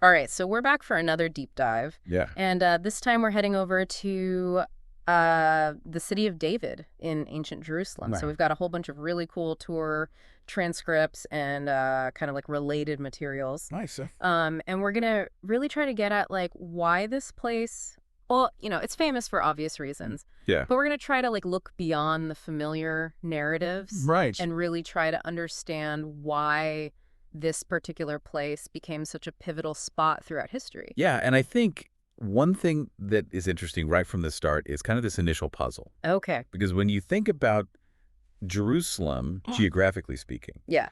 All right, so we're back for another deep dive. Yeah. And this time we're heading over to the city of David in ancient Jerusalem. Right. So we've got a whole bunch of really cool tour transcripts and kind of like related materials. Nice. And we're going to really try to get at like why this place, well, it's famous for obvious reasons. Yeah. But we're going to try to like look beyond the familiar narratives. Right. And really try to understand why this particular place became such a pivotal spot throughout history. Yeah, and I think one thing that is interesting right from the start is kind of this initial puzzle. Okay. Because when you think about Jerusalem, geographically speaking, Yeah.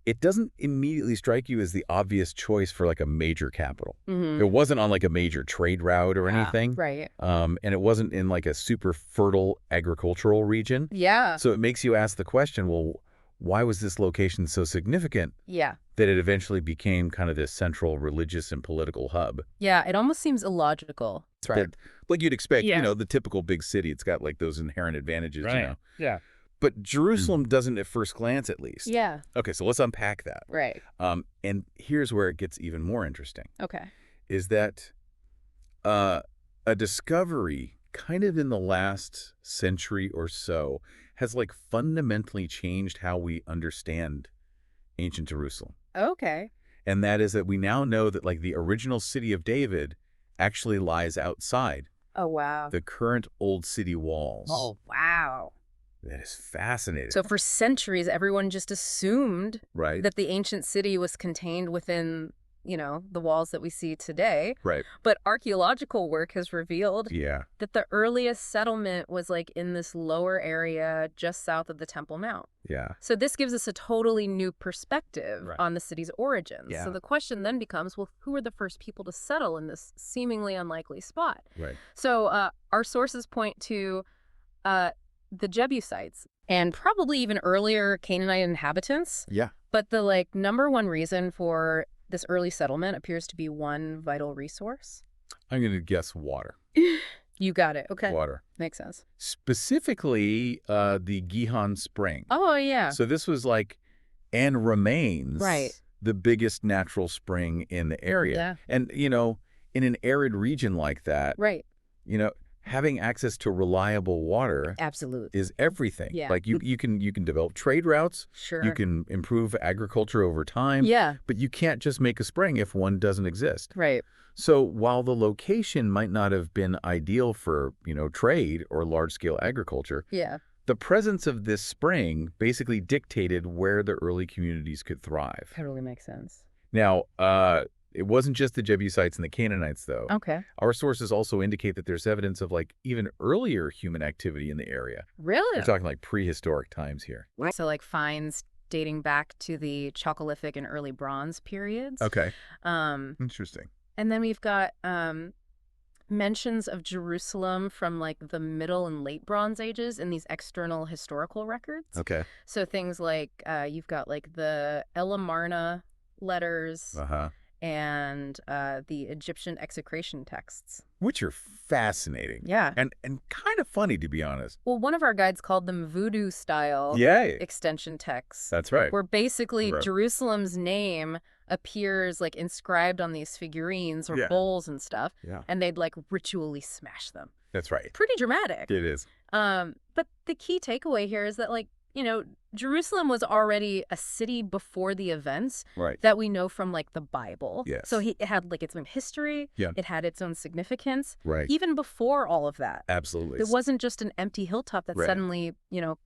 it doesn't immediately strike you as the obvious choice for like a major capital. Mm-hmm. It wasn't on like a major trade route or anything. Right. And it wasn't in like a super fertile agricultural region. Yeah. So it makes you ask the question, well, why was this location so significant Yeah. that it eventually became kind of this central religious and political hub? Yeah, it almost seems illogical. That's right. Like you'd expect, Yeah. the typical big city, it's got like those inherent advantages, Right. Yeah. But Jerusalem doesn't at first glance, at least. Yeah. Okay, so let's unpack that. Right. And here's where it gets even more interesting, Okay. is that a discovery kind of in the last century or so has like fundamentally changed how we understand ancient Jerusalem. Okay. And that is that we now know that like the original city of David actually lies outside Oh, wow. the current old city walls. Oh, wow. That is fascinating. So for centuries, everyone just assumed right. that the ancient city was contained within, the walls that we see today. Right. But archaeological work has revealed Yeah. that the earliest settlement was like in this lower area just south of the Temple Mount. Yeah. So this gives us a totally new perspective Right. on the city's origins. Yeah. So the question then becomes, well, who were the first people to settle in this seemingly unlikely spot? Right. So our sources point to the Jebusites and probably even earlier Canaanite inhabitants. Yeah. But the number one reason for this early settlement appears to be one vital resource. I'm going to guess water. You got it. Okay. Water. Makes sense. Specifically, the Gihon Spring. Oh, yeah. So this was like, and remains, Right. the biggest natural spring in the area. Yeah. And, in an arid region like that, Right. having access to reliable water Absolutely. is everything. Yeah. Like you can develop trade routes, Sure. you can improve agriculture over time, Yeah. but you can't just make a spring if one doesn't exist. Right. So while the location might not have been ideal for, trade or large-scale agriculture, Yeah. the presence of this spring basically dictated where the early communities could thrive. Totally makes sense. Now, it wasn't just the Jebusites and the Canaanites, though. Okay. Our sources also indicate that there's evidence of like even earlier human activity in the area. Really? We're talking like prehistoric times here. So finds dating back to the Chalcolithic and early Bronze periods. Okay. Um, Interesting. and then we've got mentions of Jerusalem from the Middle and Late Bronze Ages in these external historical records. Okay. So things like you've got the Elamarna letters Uh-huh. and the Egyptian execration texts. Which are fascinating. Yeah. And kind of funny, to be honest. Well, one of our guides called them voodoo style Yeah. extension texts. That's right. Where basically Right. Jerusalem's name appears inscribed on these figurines or Yeah. bowls and stuff, Yeah. and they'd ritually smash them. That's right. Pretty dramatic. It is. But the key takeaway here is that Jerusalem was already a city before the events Right. that we know from the Bible. Yes. So it had its own history. Yeah. It had its own significance. Right. Even before all of that. Absolutely. It wasn't just an empty hilltop that Right. suddenly,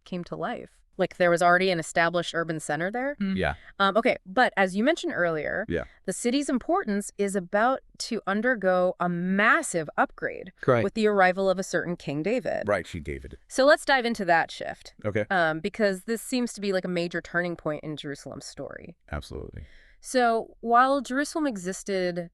came to life. There was already an established urban center there. Yeah. Okay, but as you mentioned earlier, Yeah. the city's importance is about to undergo a massive upgrade Right. with the arrival of a certain King David. Right. King David. So let's dive into that shift. Okay. Because this seems to be a major turning point in Jerusalem's story. Absolutely. So while Jerusalem existed,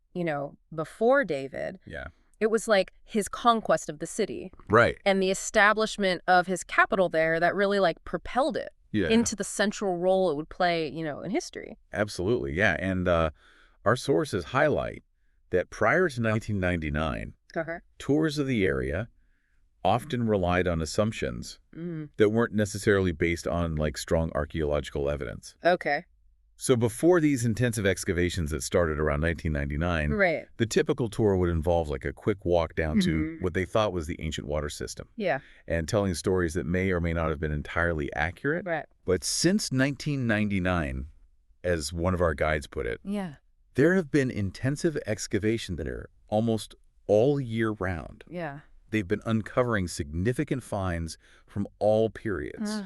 before David, Yeah. it was his conquest of the city Right. and the establishment of his capital there that really propelled it Yeah. into the central role it would play, in history. Absolutely. Yeah. And our sources highlight that prior to 1999, tours of the area often relied on assumptions Mm. that weren't necessarily based on strong archaeological evidence. Okay. So before these intensive excavations that started around 1999, Right. the typical tour would involve like a quick walk down to Mhm. what they thought was the ancient water system Yeah. and telling stories that may or may not have been entirely accurate. Right. But since 1999, as one of our guides put it, Yeah. there have been intensive excavation there almost all year round. Yeah. They've been uncovering significant finds from all periods.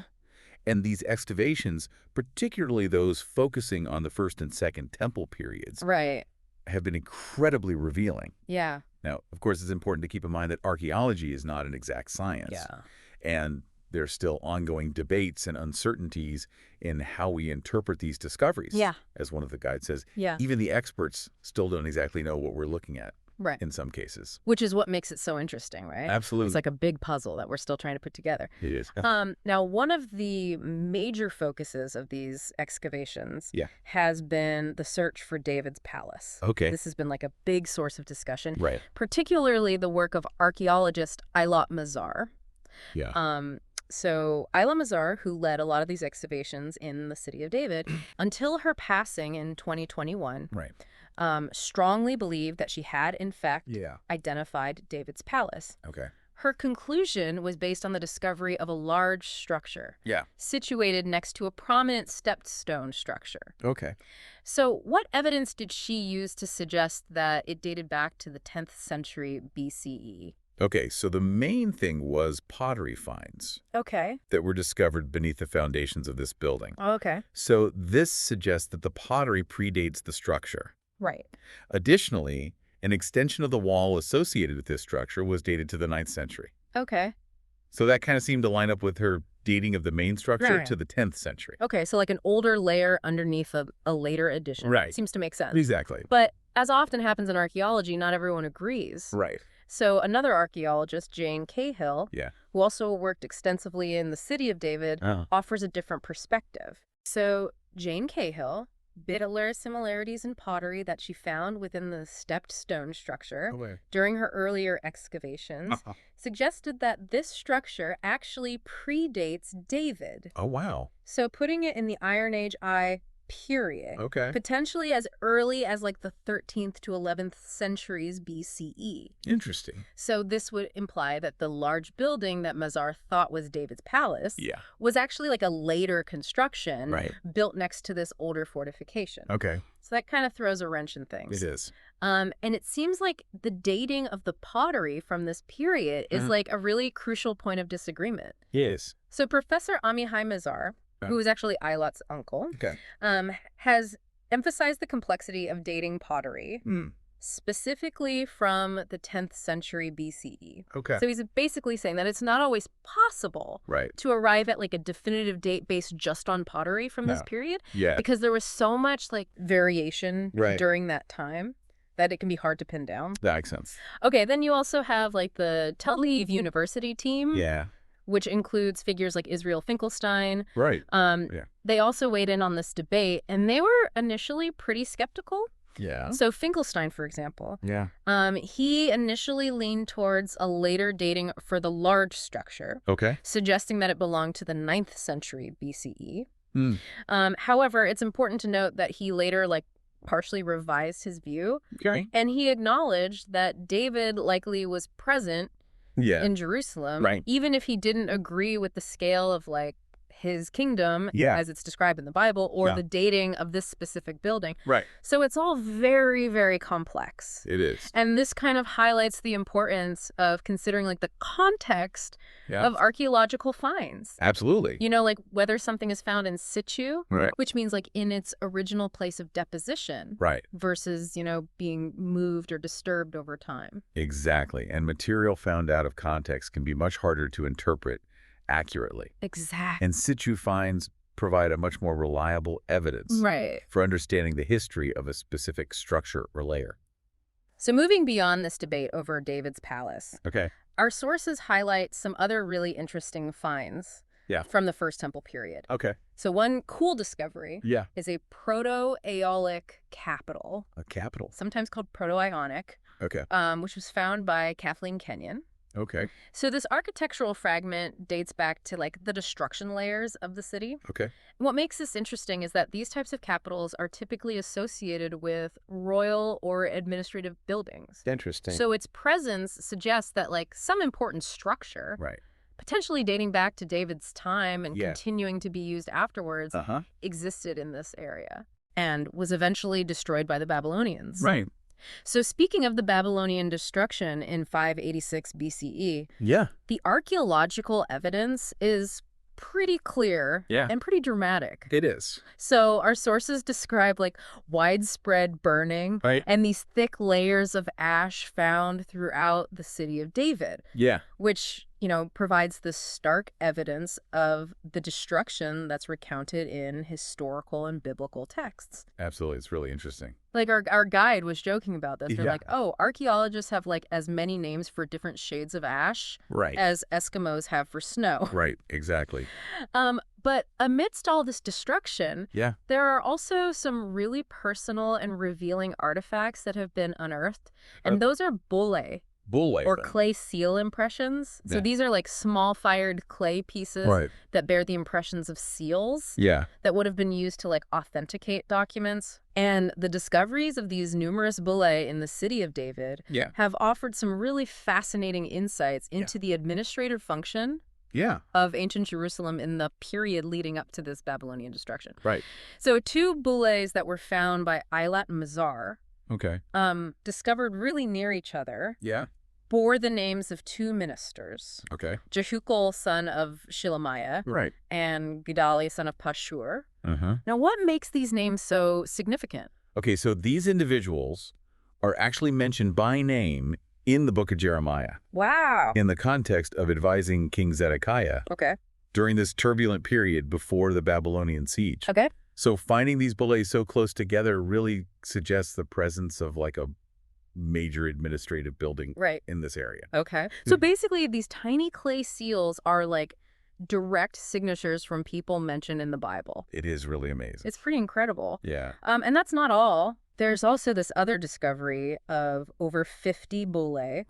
And these excavations, particularly those focusing on the First and Second Temple periods, Right. have been incredibly revealing. Yeah. Now, of course, it's important to keep in mind that archaeology is not an exact science. Yeah. And there's still ongoing debates and uncertainties in how we interpret these discoveries. Yeah. As one of the guides says, Yeah. even the experts still don't exactly know what we're looking at Right. in some cases. Which is what makes it so interesting, right? Absolutely. It's like a big puzzle that we're still trying to put together. It is. Now, one of the major focuses of these excavations has been the search for David's palace. Okay. This has been like a big source of discussion, Right. particularly the work of archaeologist Eilat Mazar. Yeah. So Eilat Mazar, who led a lot of these excavations in the city of David, until her passing in 2021, Right. strongly believed that she had, in fact, Yeah. identified David's palace. Okay. Her conclusion was based on the discovery of a large structure Yeah. situated next to a prominent stepped stone structure. Okay. So what evidence did she use to suggest that it dated back to the 10th century BCE? Okay, so the main thing was pottery finds Okay. that were discovered beneath the foundations of this building. Okay. So this suggests that the pottery predates the structure. Right. Additionally, an extension of the wall associated with this structure was dated to the 9th century. Okay. So that kind of seemed to line up with her dating of the main structure Right. to the 10th century. Okay, so like an older layer underneath a later addition. Right. Seems to make sense. Exactly. But as often happens in archaeology, not everyone agrees. Right. So another archaeologist, Jane Cahill, Yeah. who also worked extensively in the city of David, offers a different perspective. So Jane Cahill, similar similarities in pottery that she found within the stepped stone structure during her earlier excavations, suggested that this structure actually predates David. Oh, wow. So putting it in the Iron Age I period, Okay. potentially as early as like the 13th to 11th centuries BCE. Interesting. So this would imply that the large building that Mazar thought was David's palace was actually like a later construction built next to this older fortification. Okay. So that kind of throws a wrench in things. It is. And it seems like the dating of the pottery from this period is like a really crucial point of disagreement. Yes. So Professor Amihai Mazar, who is actually Eilat's uncle, Okay. has emphasized the complexity of dating pottery, specifically from the 10th century BCE. Okay. So he's basically saying that it's not always possible to arrive at like a definitive date based just on pottery from this period, because there was so much like variation during that time that it can be hard to pin down. That makes sense. Okay, then you also have like the Tel Aviv University team. Yeah. Which includes figures like Israel Finkelstein. Right. They also weighed in on this debate, and they were initially pretty skeptical. Yeah. So Finkelstein, for example, he initially leaned towards a later dating for the large structure, suggesting that it belonged to the 9th century BCE. However, it's important to note that he later partially revised his view, and he acknowledged that David likely was present in Jerusalem, even if he didn't agree with the scale of his kingdom as it's described in the Bible or the dating of this specific building. So it's all very, very complex. It is. And this kind of highlights the importance of considering the context of archaeological finds. Absolutely. You know, whether something is found in situ, which means in its original place of deposition, versus, being moved or disturbed over time. Exactly. And material found out of context can be much harder to interpret accurately. Exactly. And situ finds provide a much more reliable evidence for understanding the history of a specific structure or layer. So moving beyond this debate over David's palace, our sources highlight some other really interesting finds from the First Temple period. So one cool discovery is a Proto-Aeolic capital. A capital. Sometimes called Proto-Ionic, which was found by Kathleen Kenyon. Okay. So this architectural fragment dates back to like the destruction layers of the city. Okay. What makes this interesting is that these types of capitals are typically associated with royal or administrative buildings. Interesting. So its presence suggests that like some important structure, Right. potentially dating back to David's time and continuing to be used afterwards, existed in this area and was eventually destroyed by the Babylonians. Right. So speaking of the Babylonian destruction in 586 BCE, the archaeological evidence is pretty clear and pretty dramatic. It is. So our sources describe like widespread burning and these thick layers of ash found throughout the city of David. Yeah. Which, you know, provides this stark evidence of the destruction that's recounted in historical and biblical texts. Absolutely. It's really interesting. Like our guide was joking about this. They're like, oh, archaeologists have like as many names for different shades of ash as Eskimos have for snow. Right. Exactly. But amidst all this destruction, there are also some really personal and revealing artifacts that have been unearthed. And those are bullae. Or clay seal impressions. So these are like small fired clay pieces that bear the impressions of seals that would have been used to like authenticate documents. And the discoveries of these numerous bullae in the city of David have offered some really fascinating insights into the administrative function of ancient Jerusalem in the period leading up to this Babylonian destruction. Right. So 2 bullaes that were found by Eilat Mazar, discovered really near each other, bore the names of 2 ministers. Jehukel, son of Shilamiah, and Gedali, son of Pashur. Now, what makes these names so significant? Okay, so these individuals are actually mentioned by name in the book of Jeremiah. Wow. In the context of advising King Zedekiah during this turbulent period before the Babylonian siege. So finding these bullae so close together really suggests the presence of like a major administrative building in this area. So basically these tiny clay seals are like direct signatures from people mentioned in the Bible. It is really amazing. It's pretty incredible. Yeah. And that's not all. There's also this other discovery of over 50 bullae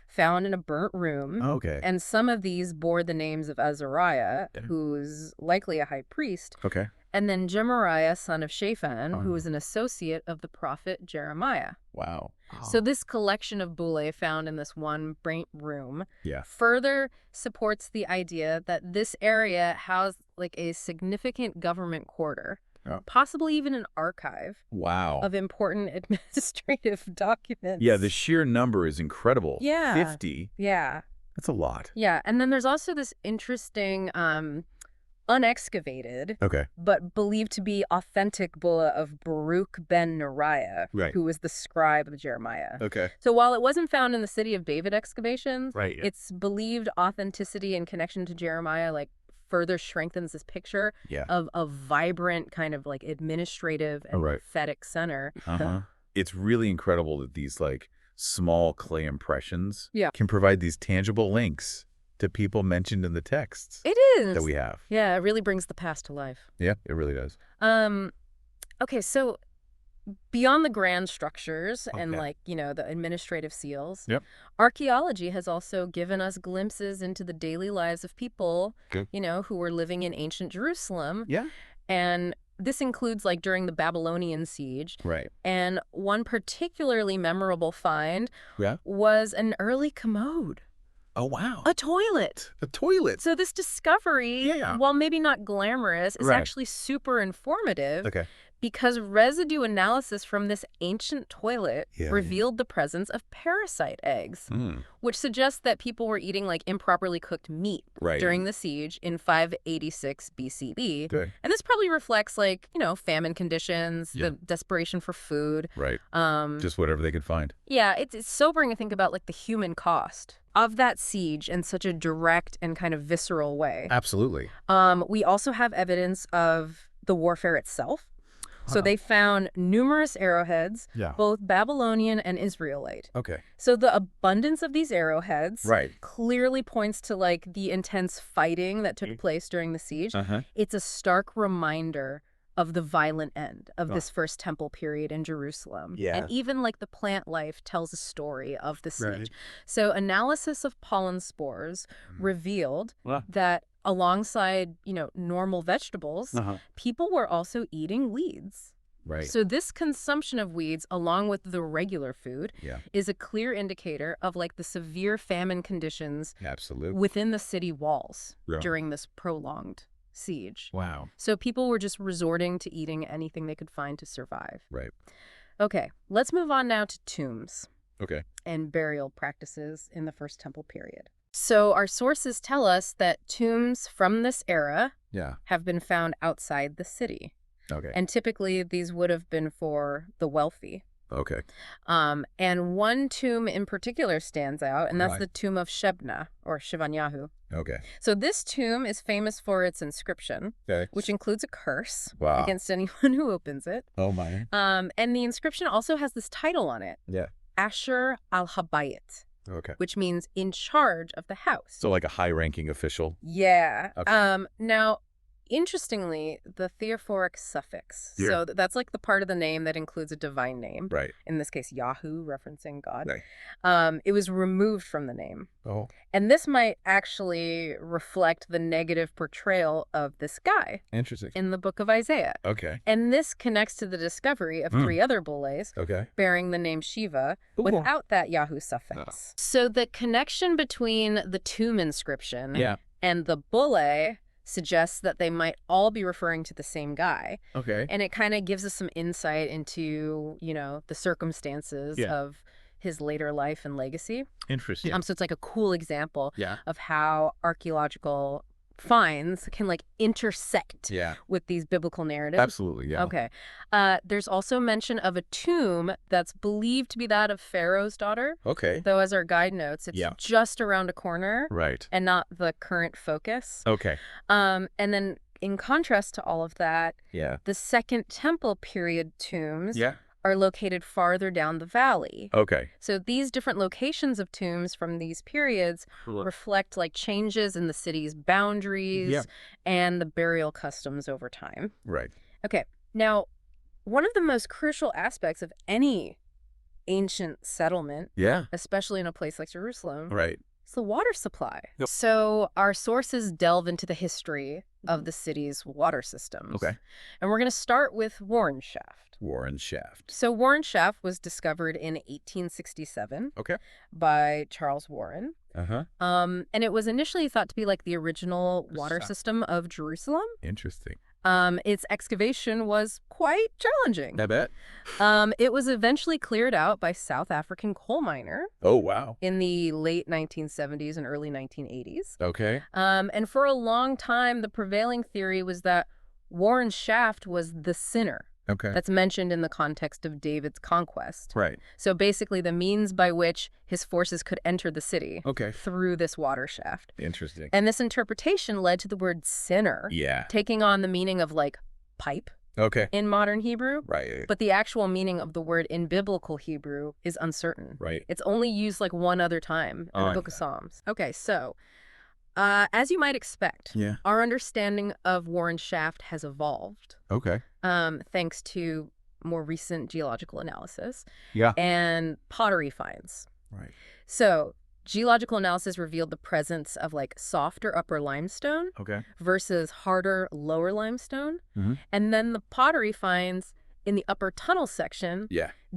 found in a burnt room. And some of these bore the names of Azariah, who's likely a high priest. And then Gemariah, son of Shaphan, who was an associate of the prophet Jeremiah. Wow. So this collection of bullae found in this one burnt room further supports the idea that this area housed like a significant government quarter, possibly even an archive of important administrative documents. Yeah, the sheer number is incredible. 50. Yeah. That's a lot. Yeah, and then there's also this interesting unexcavated, but believed to be authentic bulla of Baruch ben Neriah, who was the scribe of Jeremiah. So while it wasn't found in the city of David excavations, its believed authenticity and connection to Jeremiah like further strengthens this picture of a vibrant kind of like administrative and prophetic center. It's really incredible that these like small clay impressions can provide these tangible links to people mentioned in the texts. It is. That we have. Yeah, it really brings the past to life. Yeah, it really does. Okay, so beyond the grand structures and like, you know, the administrative seals, archaeology has also given us glimpses into the daily lives of people, you know, who were living in ancient Jerusalem. And this includes like during the Babylonian siege. And one particularly memorable find was an early commode. Oh, wow. A toilet. A toilet. So this discovery, while maybe not glamorous, is actually super informative because residue analysis from this ancient toilet revealed the presence of parasite eggs, which suggests that people were eating like improperly cooked meat during the siege in 586 BCE. And this probably reflects like, you know, famine conditions, the desperation for food. Just whatever they could find. Yeah, it's sobering to think about like the human cost of that siege in such a direct and kind of visceral way. Absolutely. We also have evidence of the warfare itself. So they found numerous arrowheads, both Babylonian and Israelite. So the abundance of these arrowheads clearly points to like the intense fighting that took place during the siege. It's a stark reminder of the violent end of this first temple period in Jerusalem. Yeah. And even like the plant life tells a story of the siege. So analysis of pollen spores revealed that alongside, normal vegetables, people were also eating weeds. Right. So this consumption of weeds, along with the regular food, is a clear indicator of like the severe famine conditions within the city walls during this prolonged siege. Wow. So people were just resorting to eating anything they could find to survive. Right. Okay, let's move on now to tombs. Okay. And burial practices in the First Temple period. So our sources tell us that tombs from this era have been found outside the city. Okay. And typically these would have been for the wealthy. Okay. And one tomb in particular stands out, and that's the tomb of Shebna, or Shevanyahu. Okay. So this tomb is famous for its inscription, which includes a curse against anyone who opens it. Oh, my. And the inscription also has this title on it. Yeah. Asher al-Habayit. Okay. Which means in charge of the house. So like a high-ranking official? Yeah. Okay. Now, interestingly, the theophoric suffix, so that's like the part of the name that includes a divine name. Right. In this case, Yahu, referencing God. Right. It was removed from the name. Oh. And this might actually reflect the negative portrayal of this guy. Interesting. In the book of Isaiah. Okay. And this connects to the discovery of 3 other bullaes bearing the name Shiva without that Yahu suffix. So the connection between the tomb inscription and the bulle suggests that they might all be referring to the same guy. Okay. And it kind of gives us some insight into, the circumstances of his later life and legacy. Interesting. So it's like a cool example of how archaeological finds can like intersect with these biblical narratives. Absolutely, yeah. Okay. There's also mention of a tomb that's believed to be that of Pharaoh's daughter. Okay. Though as our guide notes, it's just around a corner. Right. And not the current focus. Okay. And then in contrast to all of that, the Second Temple period tombs are located farther down the valley. Okay. So these different locations of tombs from these periods reflect like changes in the city's boundaries and the burial customs over time. Right. Okay. Now, one of the most crucial aspects of any ancient settlement, especially in a place like Jerusalem, is the water supply. So our sources delve into the history of the city's water systems. Okay. And we're going to start with Warren Shaft. Warren Shaft. So Warren Shaft was discovered in 1867 by Charles Warren. And it was initially thought to be like the original water system of Jerusalem. Interesting. Its excavation was quite challenging. I bet. It was eventually cleared out by South African coal miner. Oh, wow. In the late 1970s and early 1980s. Okay. And for a long time, the prevailing theory was that Warren Shaft was the sinner. Okay. That's mentioned in the context of David's conquest. Right. So basically the means by which his forces could enter the city through this water shaft. Interesting. And this interpretation led to the word sinner taking on the meaning of like pipe in modern Hebrew. Right. But the actual meaning of the word in biblical Hebrew is uncertain. Right. It's only used like one other time in the book of Psalms. Okay, so as you might expect, our understanding of Warren Shaft has evolved. Okay. Thanks to more recent geological analysis. Yeah. And pottery finds. Right. So geological analysis revealed the presence of like softer upper limestone versus harder lower limestone. And then the pottery finds in the upper tunnel section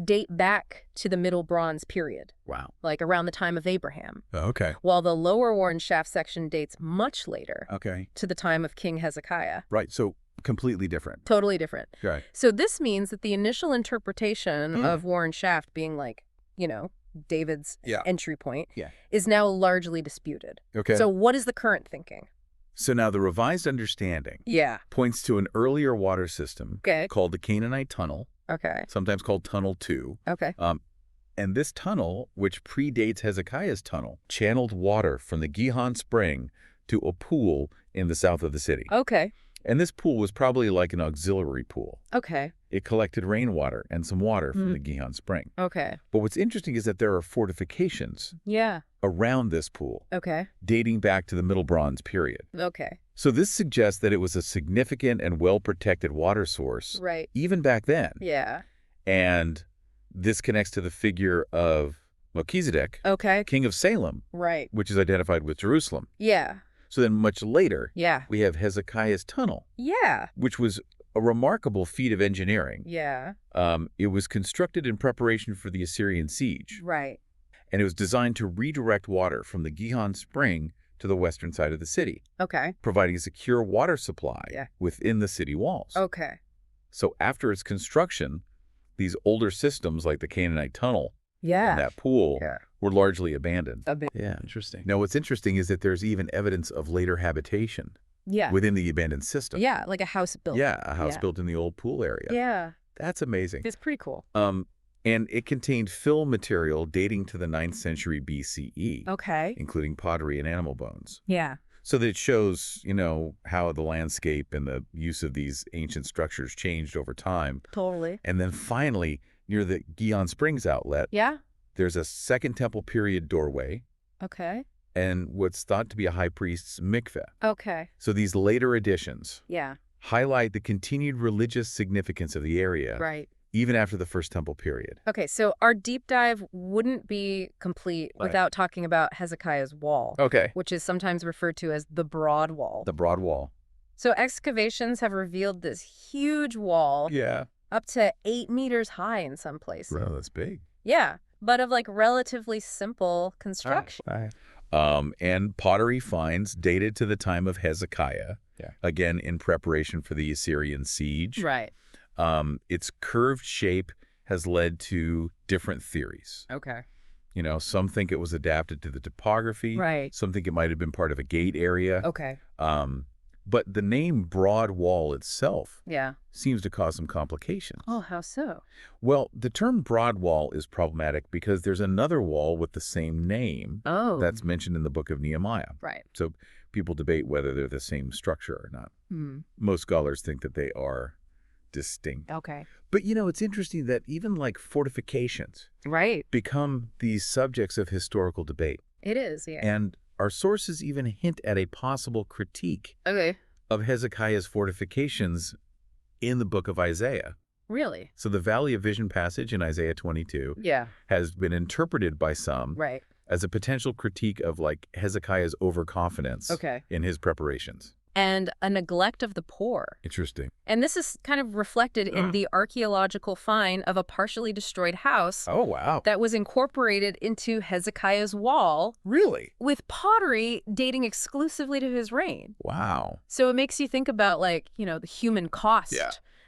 date back to the Middle Bronze period. Wow. Like around the time of Abraham. Okay. While the lower Warren Shaft section dates much later to the time of King Hezekiah. Right. So completely different. Totally different. Right. So this means that the initial interpretation of Warren Shaft being like, David's entry point is now largely disputed. Okay. So what is the current thinking? So now the revised understanding points to an earlier water system called the Canaanite Tunnel, sometimes called Tunnel 2. And this tunnel, which predates Hezekiah's tunnel, channeled water from the Gihon Spring to a pool in the south of the city. And this pool was probably like an auxiliary pool. It collected rainwater and some water from the Gihon Spring. But what's interesting is that there are fortifications around this pool, Okay. dating back to the Middle Bronze period. Okay. So this suggests that it was a significant and well-protected water source, Right. even back then. Yeah. And this connects to the figure of Melchizedek, Okay. king of Salem, Right. which is identified with Jerusalem. Yeah. So then much later, Yeah. we have Hezekiah's tunnel, Yeah. which was a remarkable feat of engineering. Yeah. It was constructed in preparation for the Assyrian siege, Right. and it was designed to redirect water from the Gihon Spring to the western side of the city, Okay. providing a secure water supply within the city walls. Okay. So after its construction, these older systems like the Canaanite tunnel Yeah. and that pool were largely abandoned. Yeah, interesting. Now, what's interesting is that there's even evidence of later habitation Yeah. within the abandoned system. Yeah, like a house built. Yeah, a house built in the old pool area. Yeah. That's amazing. It's pretty cool. And it contained fill material dating to the 9th century BCE, Okay. including pottery and animal bones. Yeah. So that it shows, how the landscape and the use of these ancient structures changed over time. Totally. And then finally, near the Gihon Springs outlet, Yeah. there's a Second Temple period doorway Okay. and what's thought to be a high priest's mikveh. Okay. So these later additions Yeah. highlight the continued religious significance of the area, Right. even after the First Temple period. Okay, so our deep dive wouldn't be complete without talking about Hezekiah's wall, Okay. which is sometimes referred to as the Broad Wall. The Broad Wall. So excavations have revealed this huge wall, Yeah. up to 8 meters high in some places. Wow, that's big. Yeah, but of relatively simple construction. And pottery finds dated to the time of Hezekiah, again in preparation for the Assyrian siege. Right. Its curved shape has led to different theories. Okay. Some think it was adapted to the topography. Right. Some think it might have been part of a gate area. Okay. But the name Broad Wall itself Yeah. seems to cause some complications. Oh, how so? Well, the term Broad Wall is problematic because there's another wall with the same name that's mentioned in the book of Nehemiah. Right. So people debate whether they're the same structure or not. Most scholars think that they are distinct. Okay. But, it's interesting that even fortifications become these subjects of historical debate. It is, yeah. And our sources even hint at a possible critique of Hezekiah's fortifications in the book of Isaiah. Really? So the Valley of Vision passage in Isaiah 22 has been interpreted by some as a potential critique of Hezekiah's overconfidence in his preparations. And a neglect of the poor. Interesting. And this is kind of reflected in the archaeological find of a partially destroyed house. Oh, wow. That was incorporated into Hezekiah's wall. Really? With pottery dating exclusively to his reign. Wow. So it makes you think about, the human cost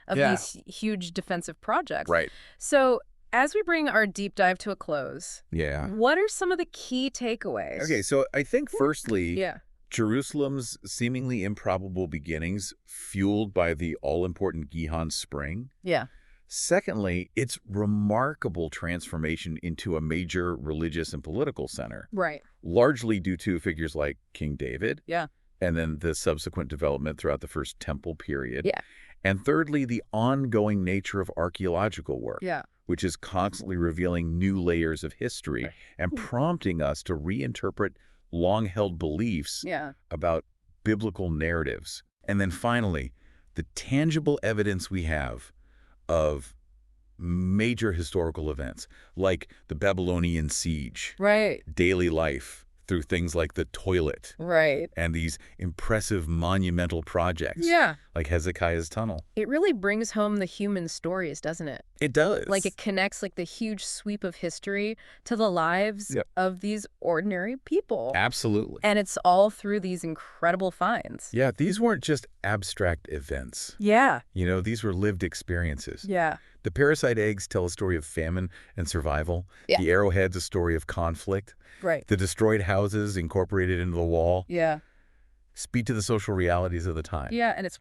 of these huge defensive projects. Right. So as we bring our deep dive to a close, what are some of the key takeaways? Okay, so I think firstly, Yeah. Jerusalem's seemingly improbable beginnings fueled by the all-important Gihon Spring. Yeah. Secondly, its remarkable transformation into a major religious and political center. Right. Largely due to figures like King David. Yeah. And then the subsequent development throughout the First Temple period. Yeah. And thirdly, the ongoing nature of archaeological work. Yeah. Which is constantly revealing new layers of history and prompting us to reinterpret long-held beliefs about biblical narratives. And then finally, the tangible evidence we have of major historical events like the Babylonian siege, daily life through things like the toilet, and these impressive monumental projects like Hezekiah's tunnel. It really brings home the human stories, doesn't it? It does. It connects the huge sweep of history to the lives of these ordinary people. Absolutely. And it's all through these incredible finds. Yeah, these weren't just abstract events. Yeah. These were lived experiences. Yeah. The parasite eggs tell a story of famine and survival. Yeah. The arrowhead's a story of conflict. Right. The destroyed houses incorporated into the wall Yeah. speak to the social realities of the time. Yeah, and it's